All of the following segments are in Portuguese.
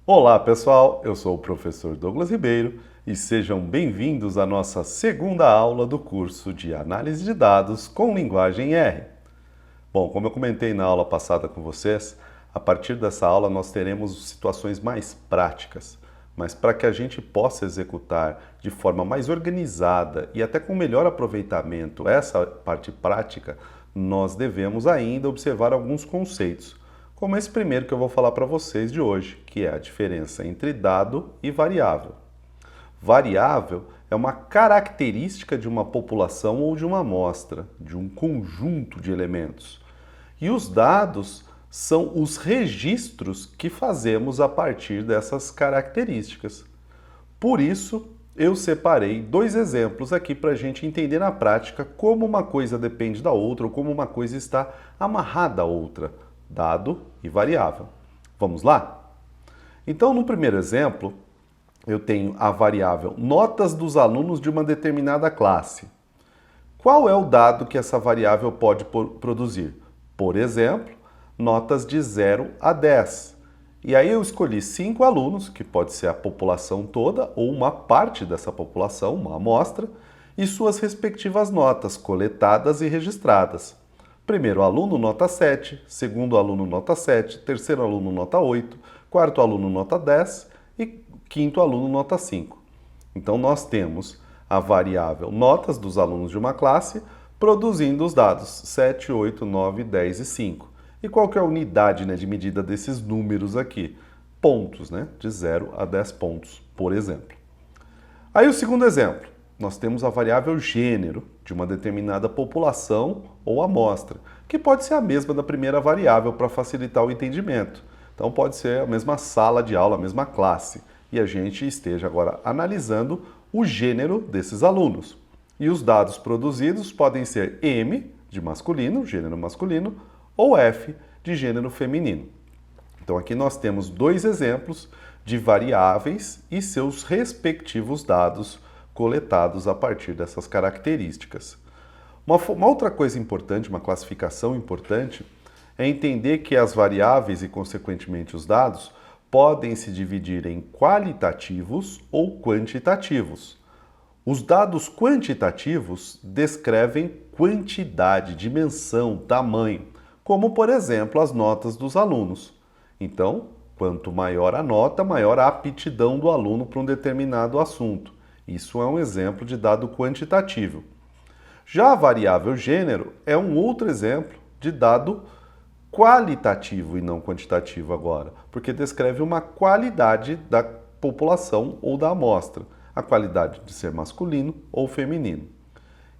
Olá pessoal, eu sou o professor Douglas Ribeiro e sejam bem-vindos à nossa segunda aula do curso de Análise de Dados com Linguagem R. Bom, como eu comentei na aula passada com vocês, a partir dessa aula nós teremos situações mais práticas, mas para que a gente possa executar de forma mais organizada e até com melhor aproveitamento essa parte prática, nós devemos ainda observar alguns conceitos, como esse primeiro que eu vou falar para vocês de hoje, que é a diferença entre dado e variável. Variável é uma característica de uma população ou de uma amostra, de um conjunto de elementos. E os dados são os registros que fazemos a partir dessas características. Por isso, eu separei dois exemplos aqui para a gente entender na prática como uma coisa depende da outra ou como uma coisa está amarrada à outra. Dado e variável. Vamos lá? Então, no primeiro exemplo, eu tenho a variável notas dos alunos de uma determinada classe. Qual é o dado que essa variável pode produzir? Por exemplo, notas de 0 a 10. E aí eu escolhi 5 alunos, que pode ser a população toda ou uma parte dessa população, uma amostra, e suas respectivas notas coletadas e registradas. Primeiro aluno, nota 7, segundo aluno, nota 7, terceiro aluno, nota 8, quarto aluno, nota 10 e quinto aluno, nota 5. Então, nós temos a variável notas dos alunos de uma classe produzindo os dados 7, 8, 9, 10 e 5. E qual que é a unidade, de medida desses números aqui? Pontos, de 0 a 10 pontos, por exemplo. Aí o segundo exemplo. Nós temos a variável gênero de uma determinada população ou amostra, que pode ser a mesma da primeira variável para facilitar o entendimento. Então pode ser a mesma sala de aula, a mesma classe, e a gente esteja agora analisando o gênero desses alunos. E os dados produzidos podem ser M, de masculino, gênero masculino, ou F, de gênero feminino. Então aqui nós temos dois exemplos de variáveis e seus respectivos dados coletados a partir dessas características. Uma outra coisa importante, uma classificação importante, é entender que as variáveis e, consequentemente, os dados podem se dividir em qualitativos ou quantitativos. Os dados quantitativos descrevem quantidade, dimensão, tamanho, como, por exemplo, as notas dos alunos. Então, quanto maior a nota, maior a aptidão do aluno para um determinado assunto. Isso é um exemplo de dado quantitativo. Já a variável gênero é um outro exemplo de dado qualitativo e não quantitativo agora, porque descreve uma qualidade da população ou da amostra, a qualidade de ser masculino ou feminino.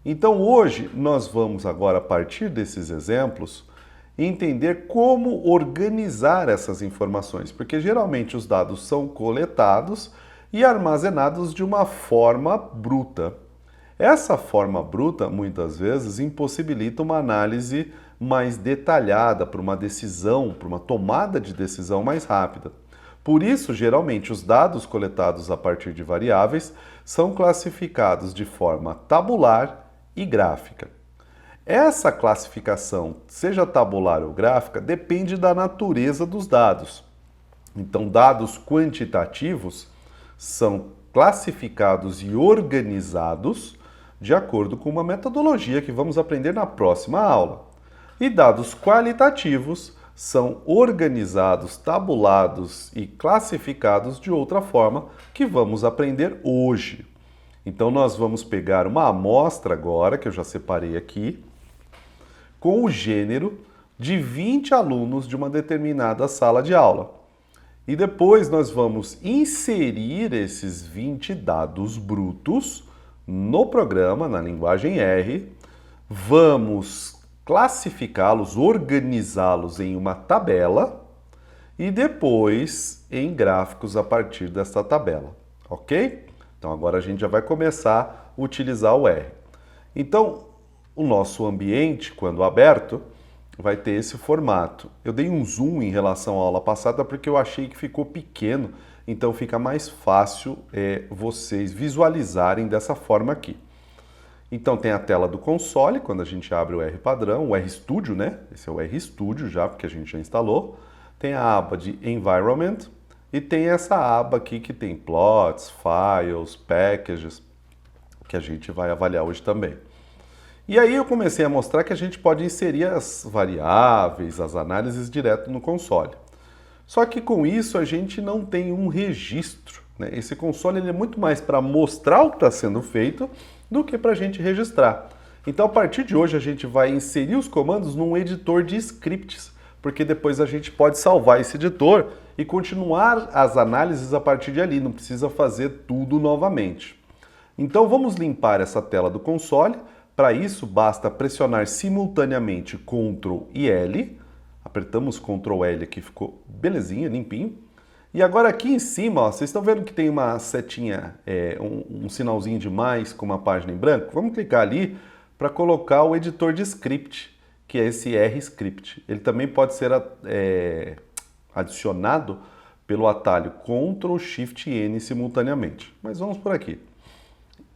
Então hoje nós vamos agora, a partir desses exemplos, entender como organizar essas informações, porque geralmente os dados são coletados e armazenados de uma forma bruta. Essa forma bruta, muitas vezes, impossibilita uma análise mais detalhada para uma decisão, para uma tomada de decisão mais rápida. Por isso, geralmente, os dados coletados a partir de variáveis são classificados de forma tabular e gráfica. Essa classificação, seja tabular ou gráfica, depende da natureza dos dados. Então, dados quantitativos são classificados e organizados de acordo com uma metodologia que vamos aprender na próxima aula. E dados qualitativos são organizados, tabulados e classificados de outra forma que vamos aprender hoje. Então nós vamos pegar uma amostra agora, que eu já separei aqui, com o gênero de 20 alunos de uma determinada sala de aula. E depois nós vamos inserir esses 20 dados brutos no programa, na linguagem R, vamos classificá-los, organizá-los em uma tabela e depois em gráficos a partir dessa tabela, ok? Então agora a gente já vai começar a utilizar o R. Então, o nosso ambiente, quando aberto, vai ter esse formato. Eu dei um zoom em relação à aula passada porque eu achei que ficou pequeno, então fica mais fácil vocês visualizarem dessa forma aqui. Então tem a tela do console, quando a gente abre o R padrão, o RStudio, Esse é o RStudio já, porque a gente já instalou. Tem a aba de Environment e tem essa aba aqui que tem plots, files, packages, que a gente vai avaliar hoje também. E aí eu comecei a mostrar que a gente pode inserir as variáveis, as análises direto no console. Só que com isso a gente não tem um registro, né? Esse console ele é muito mais para mostrar o que está sendo feito do que para a gente registrar. Então a partir de hoje a gente vai inserir os comandos num editor de scripts, porque depois a gente pode salvar esse editor e continuar as análises a partir de ali, não precisa fazer tudo novamente. Então vamos limpar essa tela do console. Para isso, basta pressionar simultaneamente Ctrl e L. Apertamos Ctrl L aqui, ficou belezinha, limpinho. E agora aqui em cima, ó, vocês estão vendo que tem uma setinha, um sinalzinho de mais com uma página em branco? Vamos clicar ali para colocar o editor de script, que é esse R-Script. Ele também pode ser adicionado pelo atalho Ctrl Shift N simultaneamente. Mas vamos por aqui.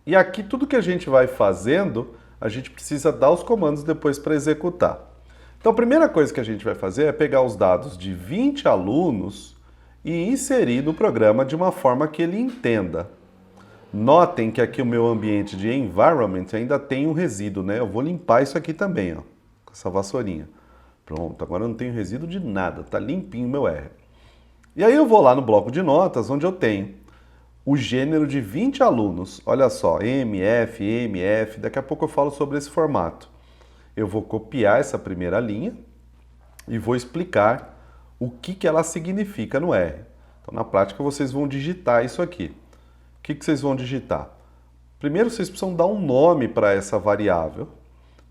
E aqui tudo que a gente vai fazendo, a gente precisa dar os comandos depois para executar. Então a primeira coisa que a gente vai fazer é pegar os dados de 20 alunos e inserir no programa de uma forma que ele entenda. Notem que aqui o meu ambiente de environment ainda tem um resíduo, né? Eu vou limpar isso aqui também, ó, com essa vassourinha. Pronto, agora eu não tenho resíduo de nada, tá limpinho o meu R. E aí eu vou lá no bloco de notas, onde eu tenho o gênero de 20 alunos. Olha só, MF, MF, daqui a pouco eu falo sobre esse formato. Eu vou copiar essa primeira linha e vou explicar o que ela significa no R. Então, na prática, vocês vão digitar isso aqui. O que vocês vão digitar? Primeiro, vocês precisam dar um nome para essa variável.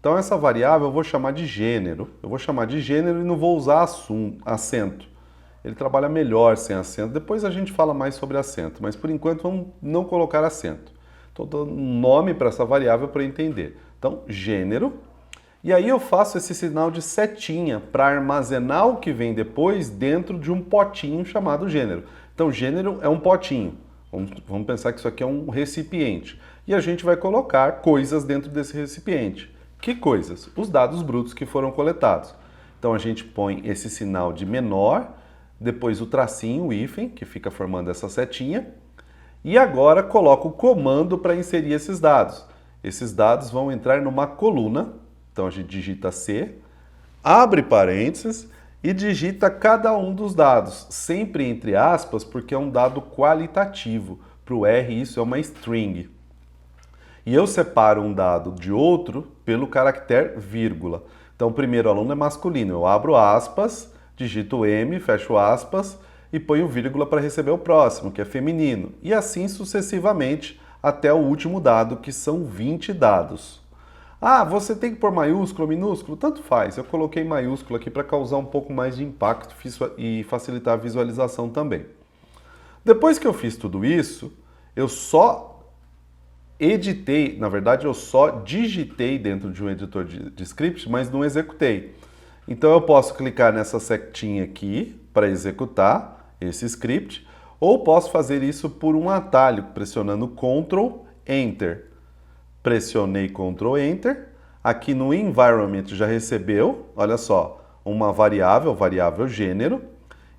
Então, essa variável eu vou chamar de gênero. Eu vou chamar de gênero e não vou usar acento. Ele trabalha melhor sem acento. Depois a gente fala mais sobre acento, mas por enquanto vamos não colocar acento. Estou dando um nome para essa variável para entender. Então, gênero. E aí eu faço esse sinal de setinha para armazenar o que vem depois dentro de um potinho chamado gênero. Então, gênero é um potinho. Vamos pensar que isso aqui é um recipiente. E a gente vai colocar coisas dentro desse recipiente. Que coisas? Os dados brutos que foram coletados. Então, a gente põe esse sinal de menor, depois o tracinho, o hífen, que fica formando essa setinha. E agora coloco o comando para inserir esses dados. Esses dados vão entrar numa coluna. Então a gente digita C, abre parênteses e digita cada um dos dados, sempre entre aspas, porque é um dado qualitativo. Para o R isso é uma string. E eu separo um dado de outro pelo caractere vírgula. Então o primeiro aluno é masculino, eu abro aspas, digito M, fecho aspas e ponho vírgula para receber o próximo, que é feminino. E assim sucessivamente até o último dado, que são 20 dados. Ah, você tem que pôr maiúsculo ou minúsculo? Tanto faz. Eu coloquei maiúsculo aqui para causar um pouco mais de impacto e facilitar a visualização também. Depois que eu fiz tudo isso, eu só editei, na verdade eu só digitei dentro de um editor de script, mas não executei. Então eu posso clicar nessa setinha aqui para executar esse script, ou posso fazer isso por um atalho, pressionando Ctrl Enter. Pressionei Ctrl Enter, aqui no Environment já recebeu, olha só, uma variável gênero.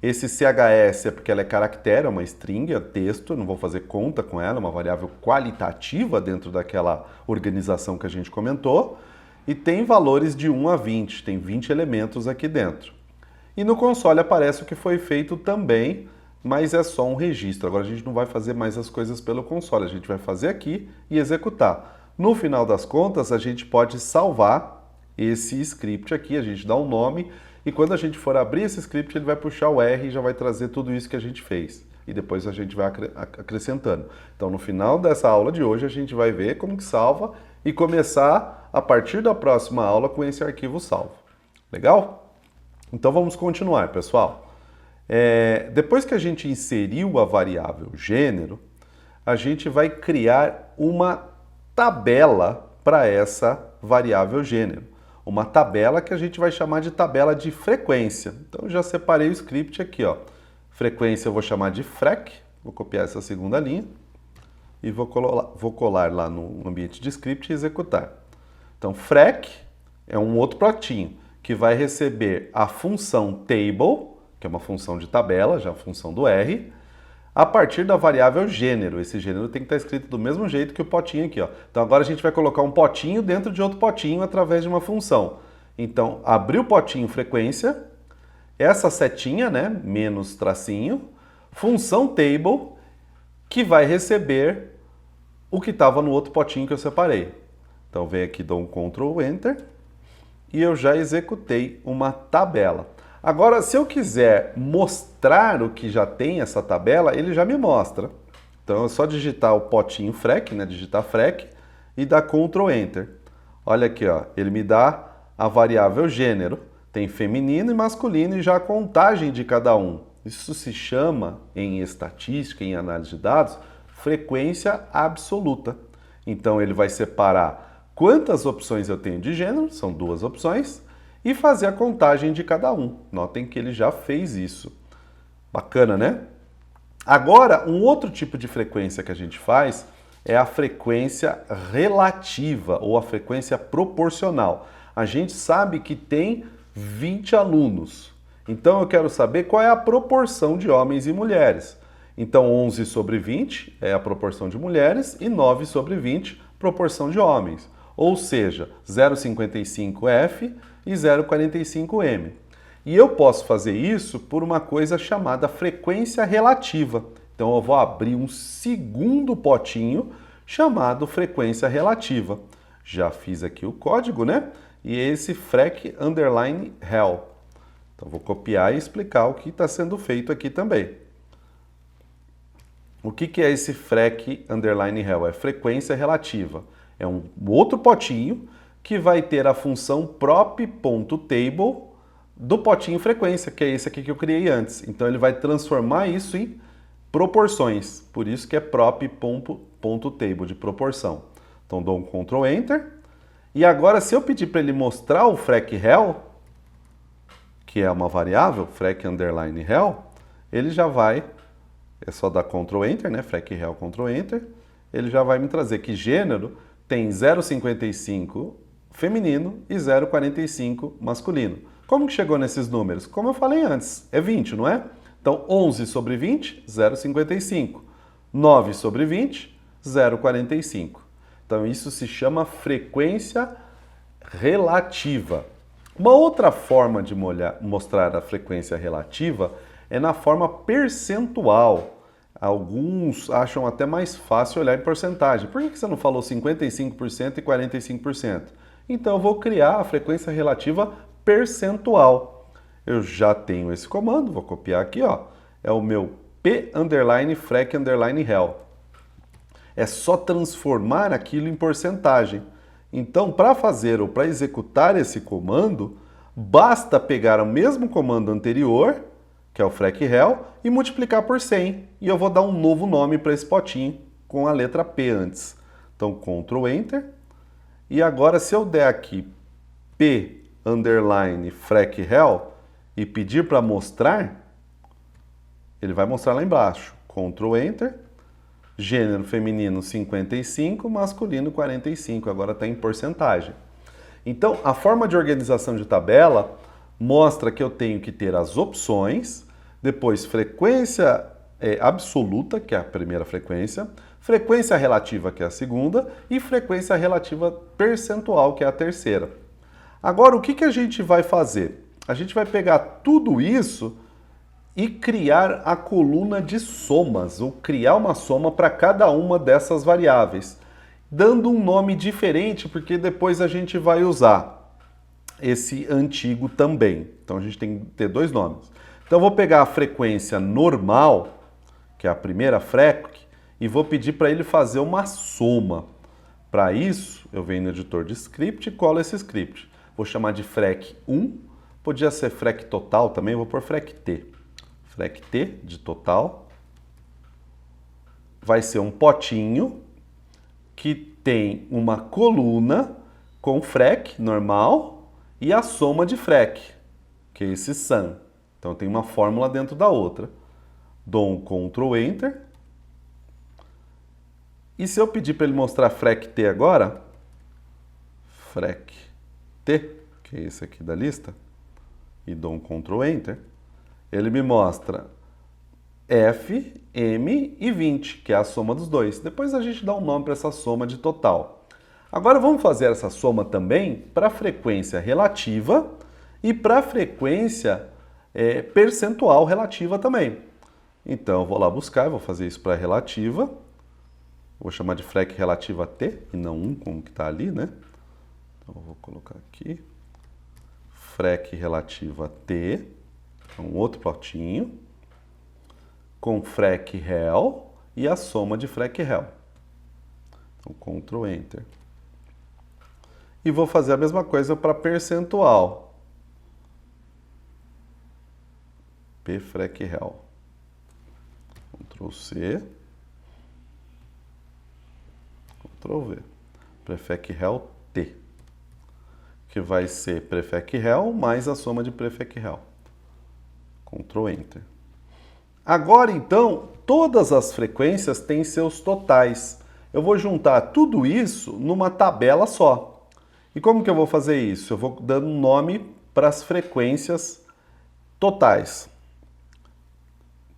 Esse CHS é porque ela é caractere, é uma string, é texto, não vou fazer conta com ela, é uma variável qualitativa dentro daquela organização que a gente comentou. E tem valores de 1 a 20, tem 20 elementos aqui dentro. E no console aparece o que foi feito também, mas é só um registro. Agora a gente não vai fazer mais as coisas pelo console, a gente vai fazer aqui e executar. No final das contas, a gente pode salvar esse script aqui, a gente dá um nome e quando a gente for abrir esse script, ele vai puxar o R e já vai trazer tudo isso que a gente fez. E depois a gente vai acrescentando. Então, no final dessa aula de hoje, a gente vai ver como que salva e começar a partir da próxima aula com esse arquivo salvo. Legal? Então, vamos continuar, pessoal. Depois que a gente inseriu a variável gênero, a gente vai criar uma tabela para essa variável gênero. Uma tabela que a gente vai chamar de tabela de frequência. Então, eu já separei o script aqui, ó. Frequência eu vou chamar de frec, vou copiar essa segunda linha e vou colar lá no ambiente de script e executar. Então, frec é um outro pratinho que vai receber a função table, que é uma função de tabela, já a função do R, a partir da variável gênero. Esse gênero tem que estar escrito do mesmo jeito que o potinho aqui, ó. Então agora a gente vai colocar um potinho dentro de outro potinho através de uma função. Então, abrir o potinho frequência, essa setinha, né, menos tracinho, função table, que vai receber o que estava no outro potinho que eu separei. Então, venho aqui, dou um Ctrl Enter, e eu já executei uma tabela. Agora, se eu quiser mostrar o que já tem essa tabela, ele já me mostra. Então, é só digitar o potinho frec, né, digitar frec, e dar Ctrl Enter. Olha aqui, ó, ele me dá a variável gênero. Tem feminino e masculino e já a contagem de cada um. Isso se chama, em estatística, em análise de dados, frequência absoluta. Então, ele vai separar quantas opções eu tenho de gênero, são 2 opções, e fazer a contagem de cada um. Notem que ele já fez isso. Bacana, né? Agora, um outro tipo de frequência que a gente faz é a frequência relativa ou a frequência proporcional. A gente sabe que tem 20 alunos. Então, eu quero saber qual é a proporção de homens e mulheres. Então, 11 sobre 20 é a proporção de mulheres e 9 sobre 20, proporção de homens. Ou seja, 0,55F e 0,45M. E eu posso fazer isso por uma coisa chamada frequência relativa. Então, eu vou abrir um segundo potinho chamado frequência relativa. Já fiz aqui o código, né? E esse frec underline rel. Então, vou copiar e explicar o que está sendo feito aqui também. O que é esse frec underline rel? É frequência relativa. É um outro potinho que vai ter a função prop.table do potinho frequência, que é esse aqui que eu criei antes. Então, ele vai transformar isso em proporções. Por isso que é prop.table, de proporção. Então, dou um Ctrl Enter. E agora, se eu pedir para ele mostrar o frec rel, que é uma variável, frec underline rel, ele já vai, é só dar Ctrl Enter, né? Frec rel, Ctrl Enter, ele já vai me trazer que gênero tem 0,55 feminino e 0,45 masculino. Como que chegou nesses números? Como eu falei antes, é 20, não é? Então, 11 sobre 20, 0,55. 9 sobre 20, 0,45. Então, isso se chama frequência relativa. Uma outra forma de mostrar a frequência relativa é na forma percentual. Alguns acham até mais fácil olhar em porcentagem. Por que você não falou 55% e 45%? Então, eu vou criar a frequência relativa percentual. Eu já tenho esse comando, vou copiar aqui, ó. É o meu p underline frec underline rel. É só transformar aquilo em porcentagem. Então, para fazer ou para executar esse comando, basta pegar o mesmo comando anterior, que é o frec rel, e multiplicar por 100. E eu vou dar um novo nome para esse potinho, com a letra P antes. Então, Ctrl Enter. E agora, se eu der aqui P underline frec rel e pedir para mostrar, ele vai mostrar lá embaixo. Ctrl Enter. Gênero feminino 55, masculino 45. Agora está em porcentagem. Então, a forma de organização de tabela mostra que eu tenho que ter as opções, depois frequência absoluta, que é a primeira frequência, frequência relativa, que é a segunda, e frequência relativa percentual, que é a terceira. Agora, o que a gente vai fazer? A gente vai pegar tudo isso e criar a coluna de somas, ou criar uma soma para cada uma dessas variáveis, dando um nome diferente, porque depois a gente vai usar esse antigo também. Então, a gente tem que ter 2 nomes. Então, eu vou pegar a frequência normal, que é a primeira frec, e vou pedir para ele fazer uma soma. Para isso, eu venho no editor de script e colo esse script. Vou chamar de frec1, podia ser frec total também, vou pôr frec_t. Frec_t de total vai ser um potinho que tem uma coluna com frec normal e a soma de frec, que é esse sum. Então tem uma fórmula dentro da outra. Dou um Ctrl Enter. E se eu pedir para ele mostrar frec_t agora, frec_t, que é esse aqui da lista, e dou um Ctrl Enter, Ele me mostra F, M e 20, que é a soma dos dois. Depois a gente dá um nome para essa soma de total. Agora vamos fazer essa soma também para a frequência relativa e para a frequência percentual relativa também. Então eu vou lá buscar, eu vou fazer isso para a relativa. Vou chamar de frec relativa T e não 1, como que está ali, né? Então eu vou colocar aqui. Frec relativa T, um outro potinho, com frec rel e a soma de frec rel. Então, Ctrl Enter. E vou fazer a mesma coisa para percentual. P frec rel. Ctrl C. Ctrl V. Prefec rel T. Que vai ser prefec rel mais a soma de prefec rel. Ctrl Enter. Agora, então, todas as frequências têm seus totais. Eu vou juntar tudo isso numa tabela só. E como que eu vou fazer isso? Eu vou dando um nome para as frequências totais.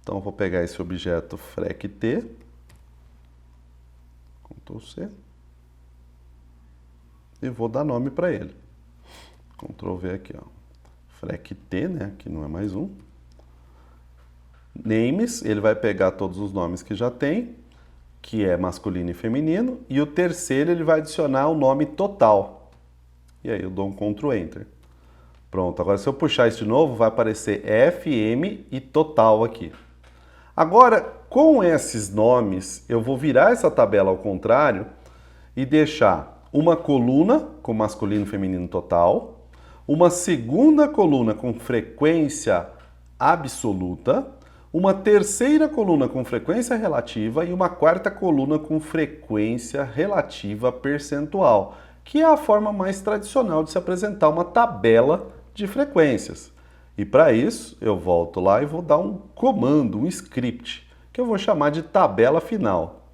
Então, eu vou pegar esse objeto frec T. Ctrl C. E vou dar nome para ele. Ctrl V aqui, ó. Frec T, né? Que não é mais um. Names, ele vai pegar todos os nomes que já tem, que é masculino e feminino, e o terceiro ele vai adicionar o nome total. E aí eu dou um Ctrl Enter. Pronto, agora se eu puxar isso de novo, vai aparecer FM e total aqui. Agora, com esses nomes, eu vou virar essa tabela ao contrário e deixar uma coluna com masculino e feminino total, uma segunda coluna com frequência absoluta, uma terceira coluna com frequência relativa e uma quarta coluna com frequência relativa percentual, que é a forma mais tradicional de se apresentar uma tabela de frequências. E para isso, eu volto lá e vou dar um comando, um script, que eu vou chamar de tabela final.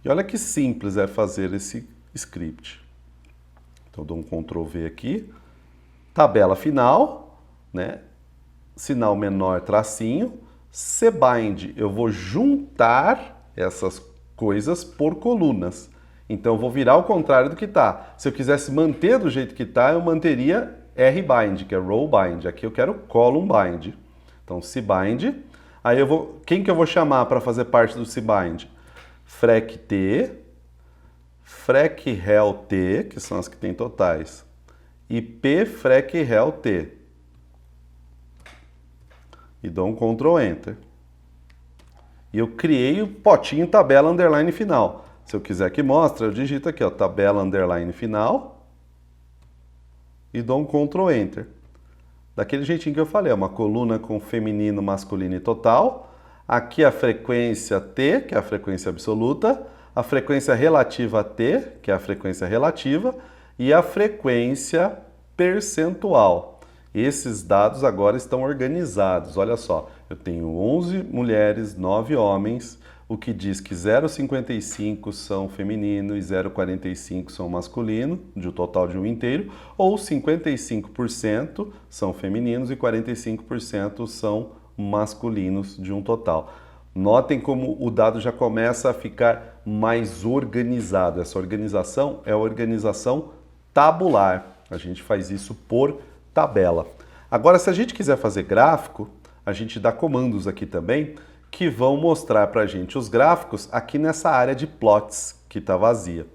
E olha que simples é fazer esse script. Então, eu dou um Ctrl V aqui, tabela final, né? Sinal menor, tracinho, cbind, eu vou juntar essas coisas por colunas. Então, eu vou virar ao contrário do que está. Se eu quisesse manter do jeito que está, eu manteria rbind, que é row bind. Aqui eu quero column bind. Então, cbind. Aí eu vou... Quem que eu vou chamar para fazer parte do cbind? Frec T, frec rel T, que são as que tem totais, e P frec rel T. E dou um Ctrl Enter. E eu criei o potinho tabela underline final. Se eu quiser que mostre, eu digito aqui, ó, tabela underline final e dou um Ctrl Enter. Daquele jeitinho que eu falei, uma coluna com feminino, masculino e total. Aqui a frequência T, que é a frequência absoluta, a frequência relativa T, que é a frequência relativa, e a frequência percentual. Esses dados agora estão organizados. Olha só, eu tenho 11 mulheres, 9 homens, o que diz que 0,55 são feminino e 0,45 são masculino, de um total de um inteiro, ou 55% são femininos e 45% são masculinos de um total. Notem como o dado já começa a ficar mais organizado. Essa organização é a organização tabular. A gente faz isso por tabela. Agora, se a gente quiser fazer gráfico, a gente dá comandos aqui também que vão mostrar para a gente os gráficos aqui nessa área de plots que está vazia.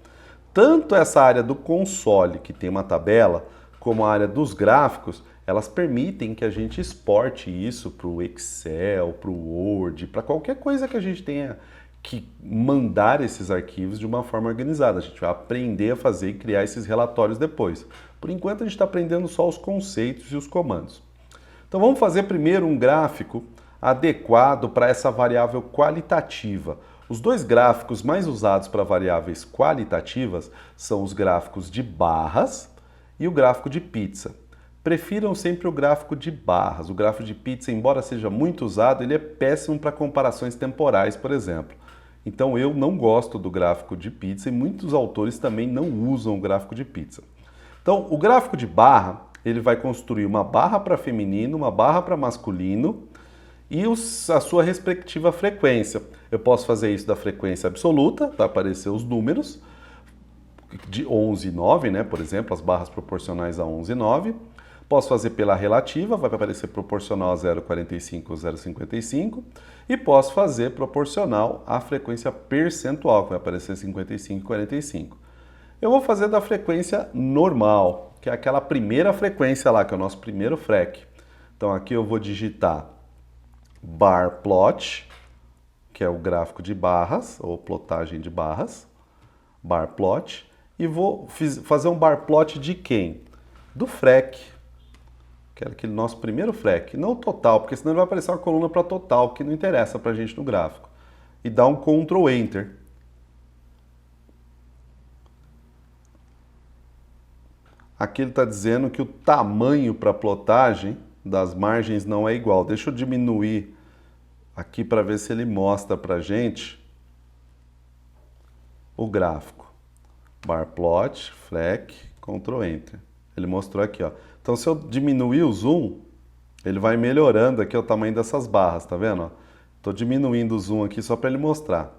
Tanto essa área do console, que tem uma tabela, como a área dos gráficos, elas permitem que a gente exporte isso para o Excel, para o Word, para qualquer coisa que a gente tenha que mandar esses arquivos de uma forma organizada. A gente vai aprender a fazer e criar esses relatórios depois. Por enquanto, a gente está aprendendo só os conceitos e os comandos. Então, vamos fazer primeiro um gráfico adequado para essa variável qualitativa. Os dois gráficos mais usados para variáveis qualitativas são os gráficos de barras e o gráfico de pizza. Prefiram sempre o gráfico de barras. O gráfico de pizza, embora seja muito usado, ele é péssimo para comparações temporais, por exemplo. Então eu não gosto do gráfico de pizza e muitos autores também não usam o gráfico de pizza. Então o gráfico de barra, ele vai construir uma barra para feminino, uma barra para masculino e a sua respectiva frequência. Eu posso fazer isso da frequência absoluta, vai aparecer os números, de 11 e 9, né? Por exemplo, as barras proporcionais a 11 e 9. Posso fazer pela relativa, vai aparecer proporcional a 0,45 ou 0,55. E posso fazer proporcional à frequência percentual, que vai aparecer 55 e 45. Eu vou fazer da frequência normal, que é aquela primeira frequência lá, que é o nosso primeiro FREC. Então aqui eu vou digitar bar plot, que é o gráfico de barras, ou plotagem de barras, bar plot, e vou fazer um bar plot de quem? Do FREC, que é aquele nosso primeiro FREC, não o total, porque senão vai aparecer uma coluna para total, que não interessa para a gente no gráfico. E dá um Ctrl Enter. Aqui ele está dizendo que o tamanho para a plotagem das margens não é igual. Deixa eu diminuir aqui para ver se ele mostra para a gente o gráfico. Bar plot, FREC, Ctrl Enter. Ele mostrou aqui, ó. Então se eu diminuir o zoom, ele vai melhorando aqui o tamanho dessas barras, tá vendo? Estou diminuindo o zoom aqui só para ele mostrar.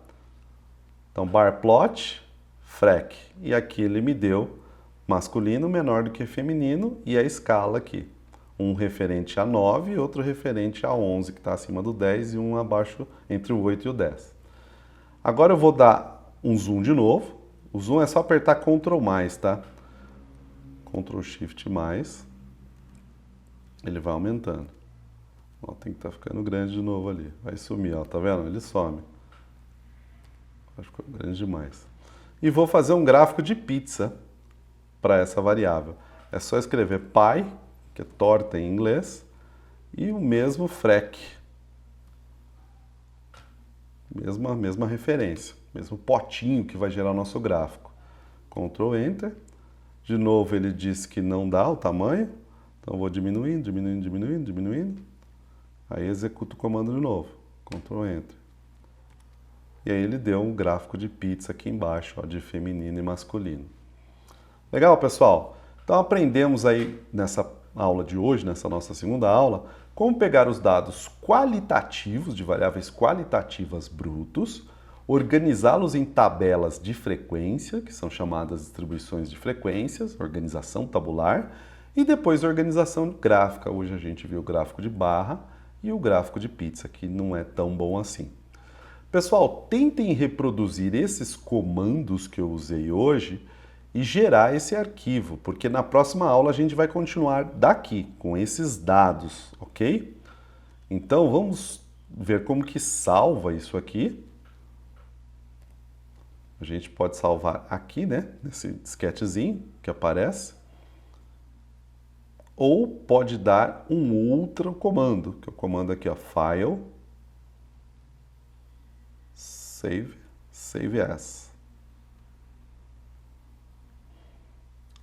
Então bar plot, FREC. E aqui ele me deu masculino menor do que feminino e a escala aqui. Um referente a 9 e outro referente a 11, que está acima do 10, e um abaixo entre o 8 e o 10. Agora eu vou dar um zoom de novo. O zoom é só apertar Ctrl+, tá? Ctrl Shift+. Ele vai aumentando. Ó, tem que estar ficando grande de novo ali. Vai sumir, ó, tá vendo? Ele some. Acho que ficou grande demais. E vou fazer um gráfico de pizza para essa variável. É só escrever pie, que é torta em inglês, e o mesmo FREC. Mesma referência, mesmo potinho que vai gerar o nosso gráfico. Ctrl Enter. De novo ele diz que não dá o tamanho, então eu vou diminuindo, diminuindo, diminuindo, diminuindo. Aí executo o comando de novo, Ctrl Enter. E aí ele deu um gráfico de pizza aqui embaixo, ó, de feminino e masculino. Legal, pessoal? Então aprendemos aí nessa aula de hoje, nessa nossa segunda aula, como pegar os dados qualitativos, de variáveis qualitativas brutos, organizá-los em tabelas de frequência, que são chamadas distribuições de frequências, organização tabular, e depois organização gráfica. Hoje a gente viu o gráfico de barra e o gráfico de pizza, que não é tão bom assim. Pessoal, tentem reproduzir esses comandos que eu usei hoje e gerar esse arquivo, porque na próxima aula a gente vai continuar daqui, com esses dados, ok? Então vamos ver como que salva isso aqui. A gente pode salvar aqui, né, nesse disquetezinho que aparece. Ou pode dar um outro comando, que é o comando aqui, ó, File, Save As.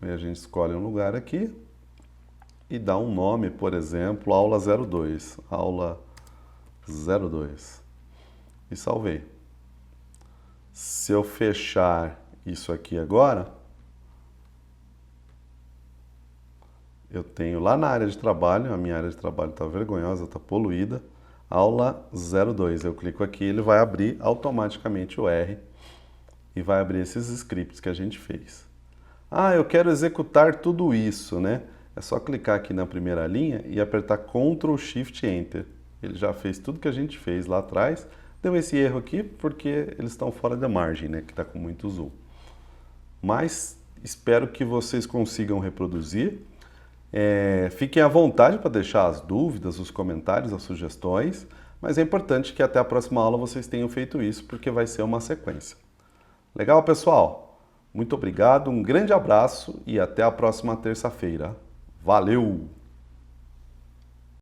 Aí a gente escolhe um lugar aqui e dá um nome, por exemplo, aula 02, aula 02. E salvei. Se eu fechar isso aqui agora, eu tenho lá na área de trabalho, a minha área de trabalho está vergonhosa, está poluída, aula 02. Eu clico aqui, ele vai abrir automaticamente o R e vai abrir esses scripts que a gente fez. Ah, eu quero executar tudo isso, né? É só clicar aqui na primeira linha e apertar Ctrl Shift Enter. Ele já fez tudo que a gente fez lá atrás. Deu esse erro aqui porque eles estão fora da margem, né? Que está com muito zoom. Mas espero que vocês consigam reproduzir. Fiquem à vontade para deixar as dúvidas, os comentários, as sugestões. Mas é importante que até a próxima aula vocês tenham feito isso, porque vai ser uma sequência. Legal, pessoal? Muito obrigado, um grande abraço e até a próxima terça-feira. Valeu!